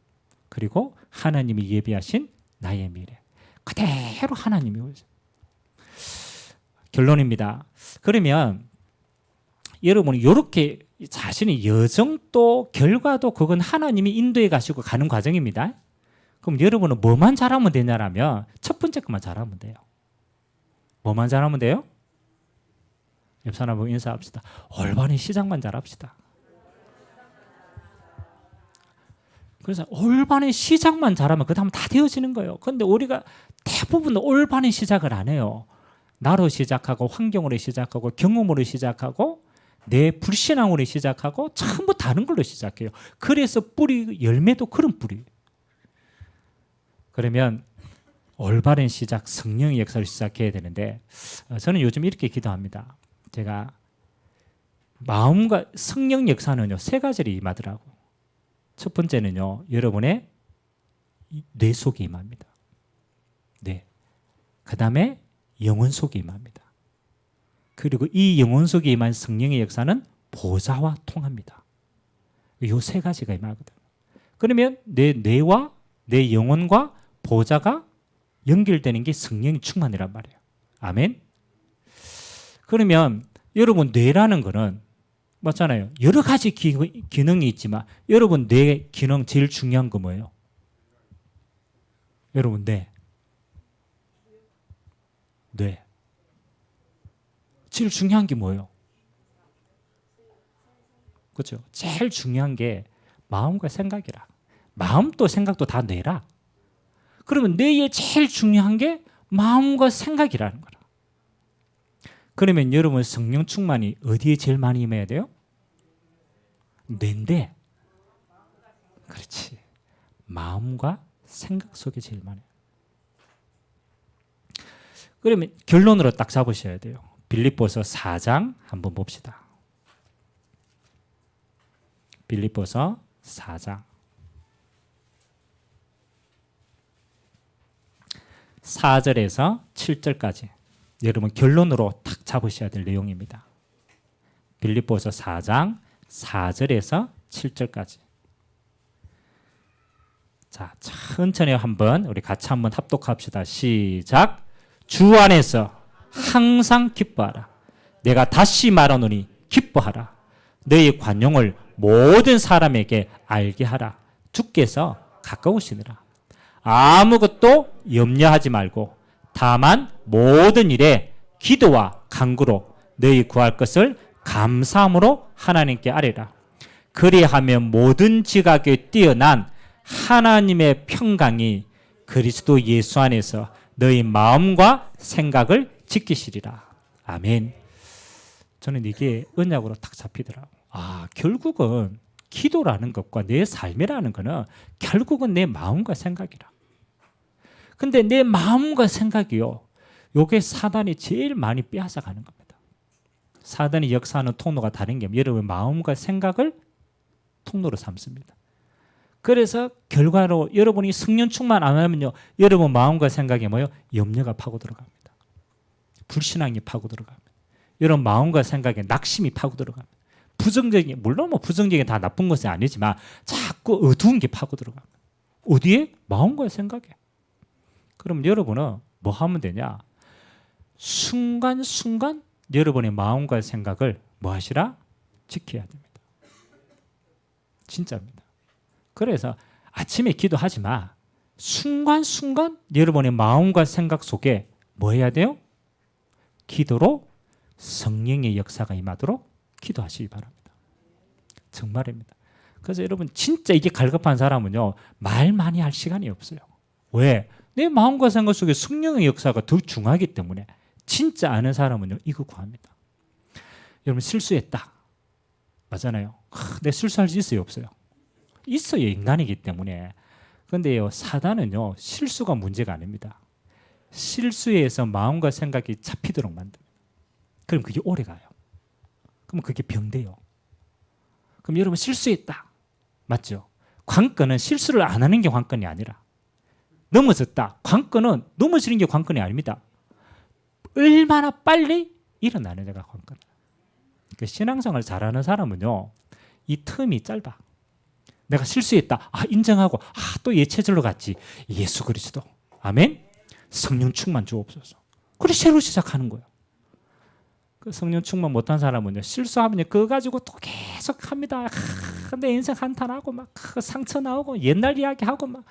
그리고 하나님이 예비하신 나의 미래. 그대로 하나님이 오죠. 결론입니다. 그러면 여러분이 이렇게 자신의 여정도 결과도 그건 하나님이 인도해 가시고 가는 과정입니다. 그럼 여러분은 뭐만 잘하면 되냐라면 첫 번째 것만 잘하면 돼요. 뭐만 잘하면 돼요? 옆 사람하고 인사합시다. 올바른 시작만 잘합시다. 그래서 올바른 시작만 잘하면 그 다음 다 되어지는 거예요. 그런데 우리가 대부분 올바른 시작을 안 해요. 나로 시작하고 환경으로 시작하고 경험으로 시작하고 내 불신앙으로 시작하고 전부 다른 걸로 시작해요. 그래서 뿌리 열매도 그런 뿌리. 그러면 올바른 시작, 성령의 역사를 시작해야 되는데 저는 요즘 이렇게 기도합니다. 제가 마음과 성령 역사는요 세 가지를 임하더라고. 첫 번째는요 여러분의 뇌 속에 임합니다. 네. 그 다음에 영혼 속에 임합니다. 그리고 이 영혼 속에 임한 성령의 역사는 보좌와 통합니다. 이 세 가지가 임하거든요. 그러면 내 뇌와 내 영혼과 보좌가 연결되는 게 성령의 충만이란 말이에요. 아멘. 그러면 여러분 뇌라는 거는 맞잖아요. 여러 가지 기능이 있지만 여러분 뇌 기능 제일 중요한 거 뭐예요? 여러분 뇌. 제일 중요한 게 뭐예요? 그렇죠? 제일 중요한 게 마음과 생각이라. 마음도 생각도 다 뇌라. 그러면 뇌에 제일 중요한 게 마음과 생각이라는 거라. 그러면 여러분 성령 충만이 어디에 제일 많이 임해야 돼요? 뇌인데. 그렇지. 마음과 생각 속에 제일 많이. 그러면 결론으로 딱 잡으셔야 돼요. 빌립보서 4장 한번 봅시다. 빌립보서 4장 4절에서 7절까지 여러분 결론으로 딱 잡으셔야 될 내용입니다. 빌립보서 4장 4절에서 7절까지. 자, 천천히 한번 우리 같이 한번 합독합시다. 시작. 주 안에서 항상 기뻐하라. 내가 다시 말하노니 기뻐하라. 너의 관용을 모든 사람에게 알게 하라. 주께서 가까우시니라. 아무것도 염려하지 말고 다만 모든 일에 기도와 간구로 너희 구할 것을 감사함으로 하나님께 아뢰라. 그리하면 모든 지각에 뛰어난 하나님의 평강이 그리스도 예수 안에서 너희 마음과 생각을 지키시리라. 아멘. 저는 이게 언약으로 딱 잡히더라고요. 결국은 기도라는 것과 내 삶이라는 것은 결국은 내 마음과 생각이라. 근데 내 마음과 생각이요. 요게 사단이 제일 많이 빼앗아가는 겁니다. 사단이 역사하는 통로가 다른 게 여러분 마음과 생각을 통로로 삼습니다. 그래서 결과로 여러분이 성령 충만 안 하면요. 여러분 마음과 생각에 뭐요? 염려가 파고 들어갑니다. 불신앙이 파고 들어갑니다. 여러분 마음과 생각에 낙심이 파고 들어갑니다. 부정적인, 물론 뭐 부정적인 다 나쁜 것은 아니지만 자꾸 어두운 게 파고 들어갑니다. 어디에? 마음과 생각에. 그럼 여러분은 뭐 하면 되냐? 순간순간 여러분의 마음과 생각을 뭐 하시라? 지켜야 됩니다. 진짜입니다. 그래서 아침에 기도하지 마. 순간순간 여러분의 마음과 생각 속에 뭐 해야 돼요? 기도로 성령의 역사가 임하도록 기도하시기 바랍니다. 정말입니다. 그래서 여러분 진짜 이게 갈급한 사람은요, 말 많이 할 시간이 없어요. 왜? 내 마음과 생각 속에 성령의 역사가 더 중요하기 때문에. 진짜 아는 사람은요, 이거 구합니다. 여러분 실수했다. 맞잖아요. 내 실수할 수 있어요, 없어요? 있어요, 인간이기 때문에. 그런데요, 사단은요, 실수가 문제가 아닙니다. 실수에서 마음과 생각이 잡히도록 만듭니다. 그럼 그게 오래 가요. 그럼 그게 병돼요. 그럼 여러분 실수했다. 맞죠? 관건은 실수를 안 하는 게 관건이 아니라 넘어졌다. 관건은 넘어지는 게 관건이 아닙니다. 얼마나 빨리 일어나느냐가 관건이에요. 그 신앙생활을 잘하는 사람은요, 이 틈이 짧아. 내가 실수했다. 인정하고 또 예체절로 갔지. 예수 그리스도. 아멘. 성령 충만 주옵소서. 그래 새로 시작하는 거예요. 그 성령 충만 못한 사람은요, 실수하면 그거 가지고 또 계속 합니다. 근데 인생 한탄하고 막 상처 나오고 옛날 이야기하고 막.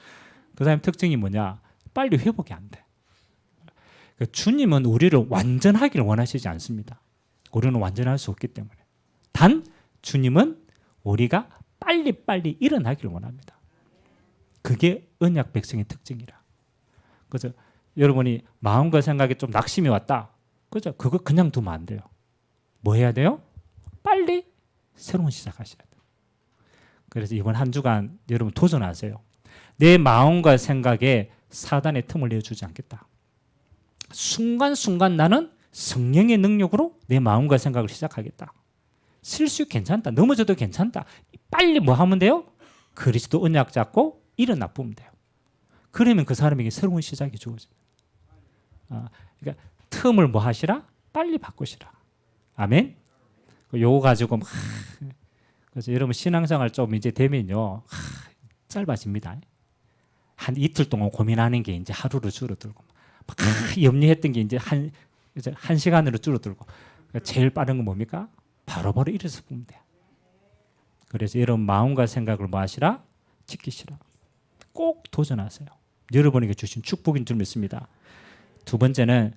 그 사람의 특징이 뭐냐? 빨리 회복이 안 돼. 주님은 우리를 완전하기를 원하시지 않습니다. 우리는 완전할 수 없기 때문에. 단 주님은 우리가 빨리빨리 일어나기를 원합니다. 그게 언약 백성의 특징이라. 그래서 여러분이 마음과 생각에 좀 낙심이 왔다. 그죠? 그거 그냥 두면 안 돼요. 뭐 해야 돼요? 빨리 새로운 시작하셔야 돼요. 그래서 이번 한 주간 여러분 도전하세요. 내 마음과 생각에 사단의 틈을 내어주지 않겠다. 순간순간 나는 성령의 능력으로 내 마음과 생각을 시작하겠다. 실수 괜찮다. 넘어져도 괜찮다. 빨리 뭐 하면 돼요? 그리스도 언약 잡고 일어나 보면 돼요. 그러면 그 사람에게 새로운 시작이 주어집니다. 그러니까 틈을 뭐 하시라? 빨리 바꾸시라. 아멘. 요거 가지고 그래서 여러분 신앙생활 좀 이제 되면요, 짧아집니다. 한 이틀 동안 고민하는 게 이제 하루로 줄어들고, 염려했던 게 이제 한 시간으로 줄어들고. 그러니까 제일 빠른 건 뭡니까? 바로바로 일어서 보면 돼요. 그래서 여러분 마음과 생각을 뭐 하시라? 지키시라. 꼭 도전하세요. 여러분에게 주신 축복인 줄 믿습니다. 두 번째는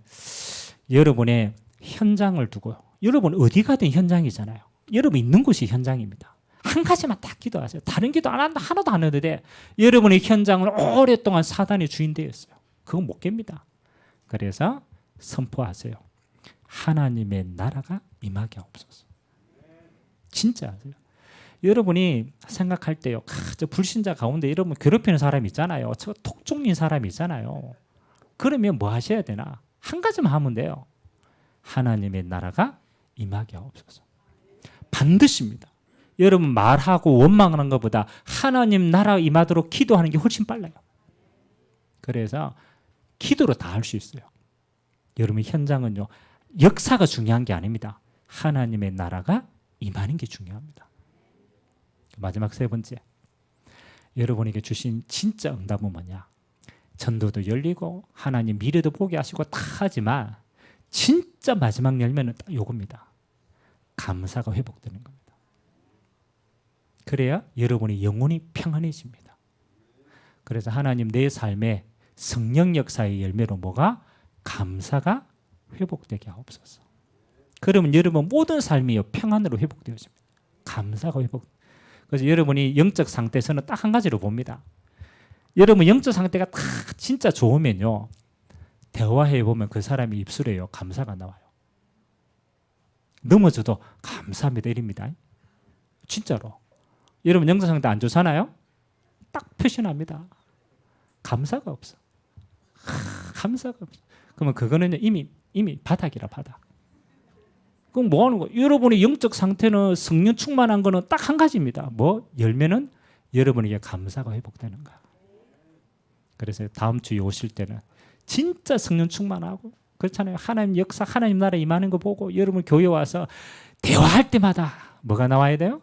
여러분의 현장을 두고요. 여러분 어디 가든 현장이잖아요. 여러분 있는 곳이 현장입니다. 한 가지만 딱 기도하세요. 다른 기도 안 한다, 하나도 안 해도 돼. 여러분의 현장은 오랫동안 사단의 주인 되었어요. 그건 못 깹니다. 그래서 선포하세요. 하나님의 나라가 임하게 하옵소서. 진짜 하세요. 여러분이 생각할 때요, 저 불신자 가운데 여러분 괴롭히는 사람이 있잖아요. 저 톡종인 사람이 있잖아요. 그러면 뭐 하셔야 되나? 한 가지만 하면 돼요. 하나님의 나라가 임하게 하옵소서. 반드시입니다. 여러분 말하고 원망하는 것보다 하나님 나라 임하도록 기도하는 게 훨씬 빨라요. 그래서 기도로 다 할 수 있어요. 여러분 현장은요, 역사가 중요한 게 아닙니다. 하나님의 나라가 임하는 게 중요합니다. 마지막 세 번째, 여러분에게 주신 진짜 응답은 뭐냐? 전도도 열리고 하나님 미래도 보게 하시고 다 하지만 진짜 마지막 열매는 딱 요겁니다. 감사가 회복되는 겁니다. 그래야 여러분이 영혼이 평안해집니다. 그래서 하나님 내 삶에 성령 역사의 열매로 뭐가? 감사가 회복되게 하옵소서. 그러면 여러분 모든 삶이 평안으로 회복되어집니다. 감사가 회복. 그래서 여러분이 영적 상태에서는 딱 한 가지로 봅니다. 여러분 영적 상태가 딱 진짜 좋으면요, 대화해 보면 그 사람이 입술에요 감사가 나와요. 넘어져도 감사합니다 이립니다. 진짜로. 여러분 영적 상태 안 좋잖아요? 딱 표시납니다. 감사가 없어. 감사가 없어. 그러면 그거는 이미 바닥이라 바닥. 그럼 뭐 하는 거예요? 여러분의 영적 상태는 성령 충만한 거는 딱 한 가지입니다. 뭐? 열매는 여러분에게 감사가 회복되는 거야. 그래서 다음 주에 오실 때는 진짜 성령 충만하고 그렇잖아요. 하나님 역사, 하나님 나라 임하는 거 보고 여러분 교회 와서 대화할 때마다 뭐가 나와야 돼요?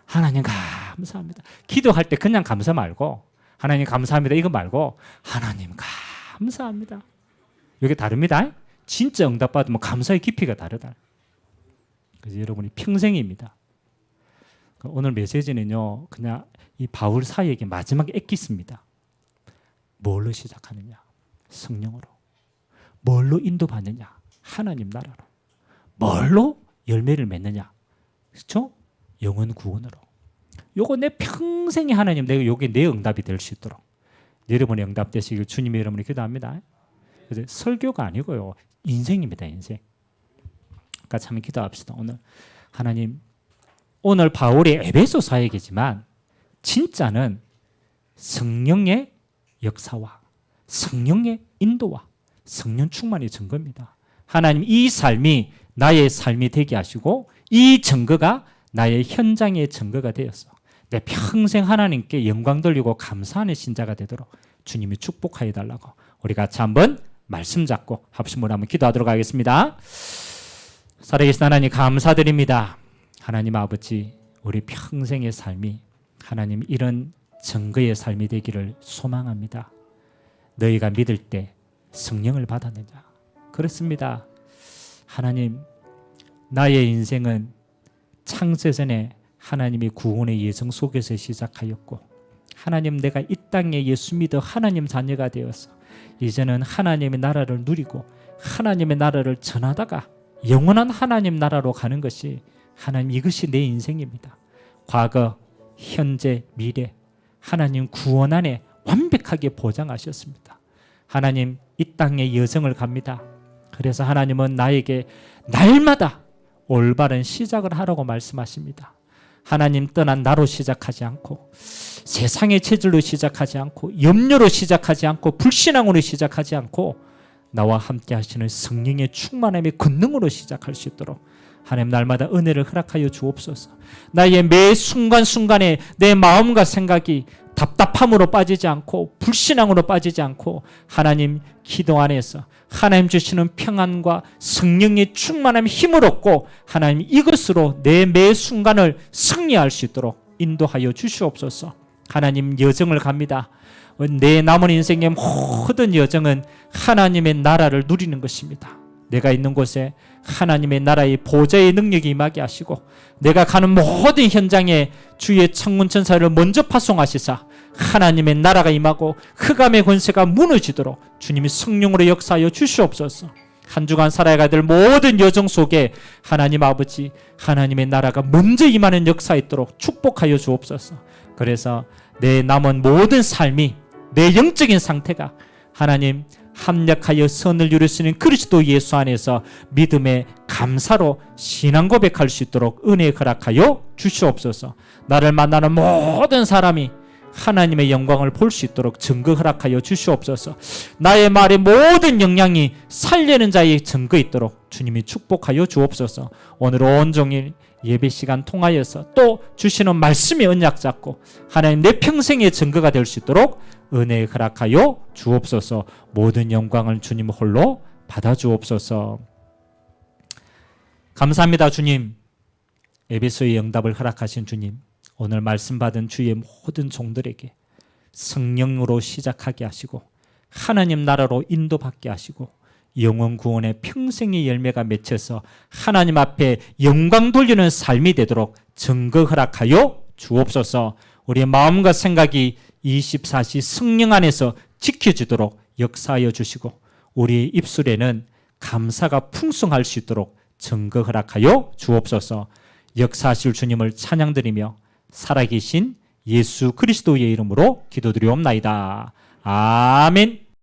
하나님 감사합니다. 기도할 때 그냥 감사 말고 하나님 감사합니다 이거 말고 하나님 감사합니다. 이게 다릅니다. 진짜 응답받으면 감사의 깊이가 다르다. 그래서 여러분이 평생입니다. 오늘 메시지는요, 그냥 이 바울 사역의 마지막에 엑기스입니다. 뭘로 시작하느냐? 성령으로. 뭘로 인도받느냐? 하나님 나라로. 뭘로 열매를 맺느냐? 그렇죠? 영혼 구원으로. 요거 내 평생에 하나님, 내가 요게 내 응답이 될 수 있도록 여러분의 응답 되시길 주님이 여러분이 기도합니다. 그래서 설교가 아니고요, 인생입니다. 인생. 같이 한번 기도합시다. 오늘 하나님, 오늘 바울의 에베소 사역이지만 진짜는 성령의 역사와 성령의 인도와 성령 충만의 증거입니다. 하나님, 이 삶이 나의 삶이 되게 하시고 이 증거가 나의 현장의 증거가 되었어. 내 평생 하나님께 영광 돌리고 감사하는 신자가 되도록 주님이 축복하여 달라고 우리 같이 한번 말씀 잡고 합심으로 한번 기도하도록 하겠습니다. 살아계신 하나님 감사드립니다. 하나님 아버지, 우리 평생의 삶이 하나님 이런 증거의 삶이 되기를 소망합니다. 너희가 믿을 때 성령을 받았느냐? 그렇습니다. 하나님, 나의 인생은 창세전에 하나님의 구원의 예정 속에서 시작하였고, 하나님, 내가 이 땅에 예수 믿어 하나님 자녀가 되어서 이제는 하나님의 나라를 누리고 하나님의 나라를 전하다가 영원한 하나님 나라로 가는 것이, 하나님, 이것이 내 인생입니다. 과거, 현재, 미래 하나님 구원 안에 완벽하게 보장하셨습니다. 하나님, 이 땅의 여정을 갑니다. 그래서 하나님은 나에게 날마다 올바른 시작을 하라고 말씀하십니다. 하나님, 떠난 나로 시작하지 않고 세상의 체질로 시작하지 않고 염려로 시작하지 않고 불신앙으로 시작하지 않고 나와 함께 하시는 성령의 충만함의 권능으로 시작할 수 있도록 하나님 날마다 은혜를 허락하여 주옵소서. 나의 매 순간순간에 내 마음과 생각이 답답함으로 빠지지 않고 불신앙으로 빠지지 않고 하나님 기도 안에서 하나님 주시는 평안과 성령의 충만함 힘을 얻고 하나님 이것으로 내 매 순간을 승리할 수 있도록 인도하여 주시옵소서. 하나님, 여정을 갑니다. 내 남은 인생의 모든 여정은 하나님의 나라를 누리는 것입니다. 내가 있는 곳에 하나님의 나라의 보좌의 능력이 임하게 하시고 내가 가는 모든 현장에 주의 천군천사를 먼저 파송하시사 하나님의 나라가 임하고 흑암의 권세가 무너지도록 주님이 성령으로 역사하여 주시옵소서. 한 주간 살아가야 될 모든 여정 속에 하나님 아버지, 하나님의 나라가 먼저 임하는 역사 있도록 축복하여 주옵소서. 그래서 내 남은 모든 삶이, 내 영적인 상태가 하나님 합력하여 선을 이룰 수 있는 그리스도 예수 안에서 믿음의 감사로 신앙 고백할 수 있도록 은혜 허락하여 주시옵소서. 나를 만나는 모든 사람이 하나님의 영광을 볼 수 있도록 증거 허락하여 주시옵소서. 나의 말의 모든 영향이 살리는 자의 증거 있도록 주님이 축복하여 주옵소서. 오늘 온종일 예배 시간 통하여서 또 주시는 말씀의 언약 잡고 하나님 내 평생의 증거가 될 수 있도록 은혜 허락하여 주옵소서. 모든 영광을 주님 홀로 받아 주옵소서. 감사합니다. 주님, 에베소의 응답을 허락하신 주님, 오늘 말씀 받은 주의 모든 종들에게 성령으로 시작하게 하시고 하나님 나라로 인도받게 하시고 영원 구원의 평생의 열매가 맺혀서 하나님 앞에 영광 돌리는 삶이 되도록 증거 허락하여 주옵소서. 우리의 마음과 생각이 24시 성령 안에서 지켜지도록 역사하여 주시고 우리의 입술에는 감사가 풍성할 수 있도록 증거 허락하여 주옵소서. 역사하실 주님을 찬양드리며 살아계신 예수 그리스도의 이름으로 기도드리옵나이다. 아멘.